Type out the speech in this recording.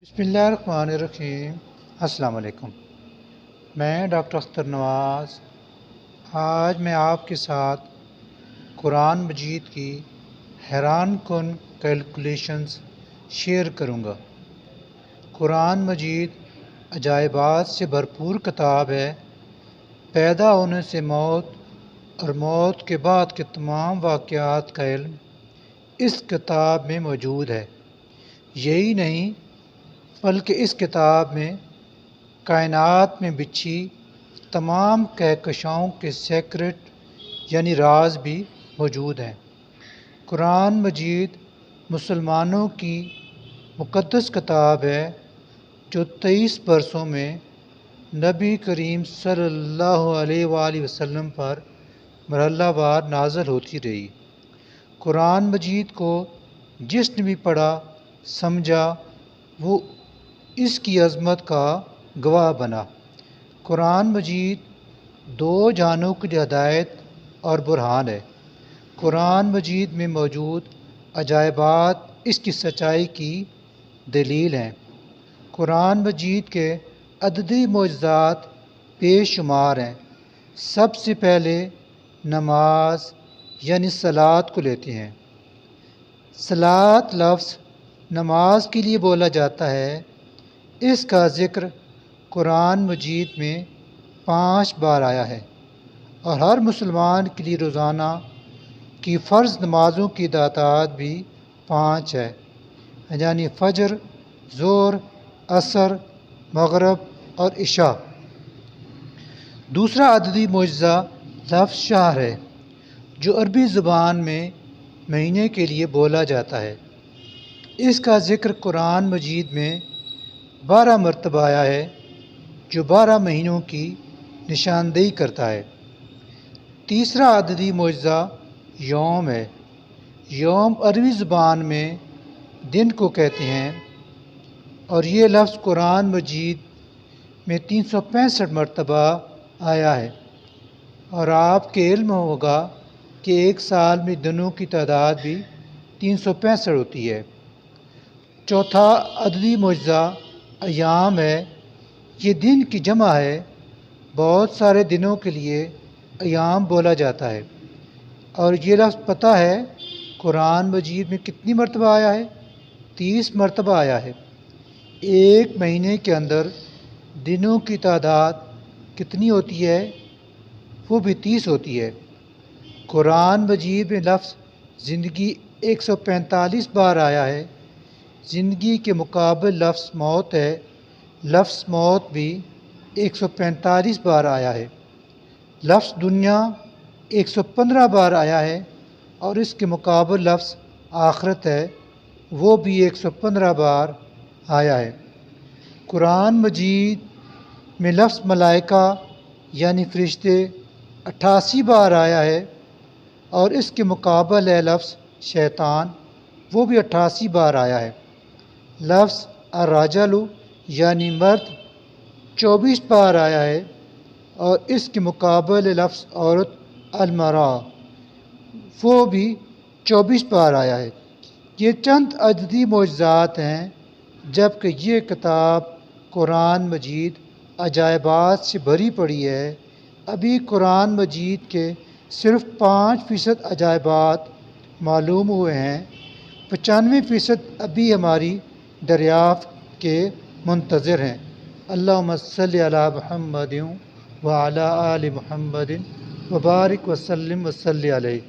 بسم اللہ الرحمن الرحیم۔ السلام علیکم، میں ڈاکٹر اختر نواز آج میں آپ کے ساتھ قرآن مجید کی حیران کن کیلکولیشنز شیئر کروں گا۔ قرآن مجید عجائبات سے بھرپور کتاب ہے۔ پیدا ہونے سے موت اور موت کے بعد کے تمام واقعات کا علم اس کتاب میں موجود ہے۔ یہی نہیں بلکہ اس کتاب میں کائنات میں بچھی تمام کہکشاؤں کے سیکرٹ یعنی راز بھی موجود ہیں۔ قرآن مجید مسلمانوں کی مقدس کتاب ہے جو 23 برسوں میں نبی کریم صلی اللہ علیہ وآلہ وسلم پر مرحلہ وار نازل ہوتی رہی۔ قرآن مجید کو جس نے بھی پڑھا سمجھا وہ اس کی عظمت کا گواہ بنا۔ قرآن مجید دو جہانوں کی ہدایت اور برہان ہے۔ قرآن مجید میں موجود عجائبات اس کی سچائی کی دلیل ہیں۔ قرآن مجید کے عددی معجزات بے شمار ہیں۔ سب سے پہلے نماز یعنی صلاۃ کو لیتے ہیں۔ صلاۃ لفظ نماز کے لیے بولا جاتا ہے۔ اس کا ذکر قرآن مجید میں 5 بار آیا ہے اور ہر مسلمان کے لیے روزانہ کی فرض نمازوں کی تعداد بھی 5 ہے، یعنی فجر، ظہر، عصر، مغرب اور عشاء۔ دوسرا عددی معجزہ لفظ شہر ہے جو عربی زبان میں مہینے کے لیے بولا جاتا ہے۔ اس کا ذکر قرآن مجید میں 12 مرتبہ آیا ہے جو 12 مہینوں کی نشاندہی کرتا ہے۔ تیسرا عددی معجزہ یوم ہے۔ یوم عربی زبان میں دن کو کہتے ہیں اور یہ لفظ قرآن مجید میں 365 مرتبہ آیا ہے، اور آپ کے علم ہوگا کہ ایک سال میں دنوں کی تعداد بھی 365 ہوتی ہے۔ چوتھا عددی معجزہ ایام ہے۔ یہ دن کی جمع ہے۔ بہت سارے دنوں کے لیے ایام بولا جاتا ہے، اور یہ لفظ پتہ ہے قرآن مجید میں کتنی مرتبہ آیا ہے؟ 30 مرتبہ آیا ہے۔ ایک مہینے کے اندر دنوں کی تعداد کتنی ہوتی ہے؟ وہ بھی 30 ہوتی ہے۔ قرآن مجید میں لفظ زندگی 145 بار آیا ہے۔ زندگی کے مقابل لفظ موت ہے۔ لفظ موت بھی 145 بار آیا ہے۔ لفظ دنیا 115 بار آیا ہے اور اس کے مقابل لفظ آخرت ہے، وہ بھی 115 بار آیا ہے۔ قرآن مجید میں لفظ ملائکہ یعنی فرشتے 88 بار آیا ہے اور اس کے مقابل ہے لفظ شیطان، وہ بھی 88 بار آیا ہے۔ لفظ الرجل یعنی مرد 24 بار آیا ہے اور اس کے مقابل لفظ عورت المرأہ، وہ بھی 24 بار آیا ہے۔ یہ چند عددی معجزات ہیں، جبکہ یہ کتاب قرآن مجید عجائبات سے بھری پڑی ہے۔ ابھی قرآن مجید کے صرف 5% عجائبات معلوم ہوئے ہیں، 95% ابھی ہماری دریافت کے منتظر ہیں۔ اللہم صلی علی محمد وعلی آل محمد وبارک وسلم وصلی علیہ۔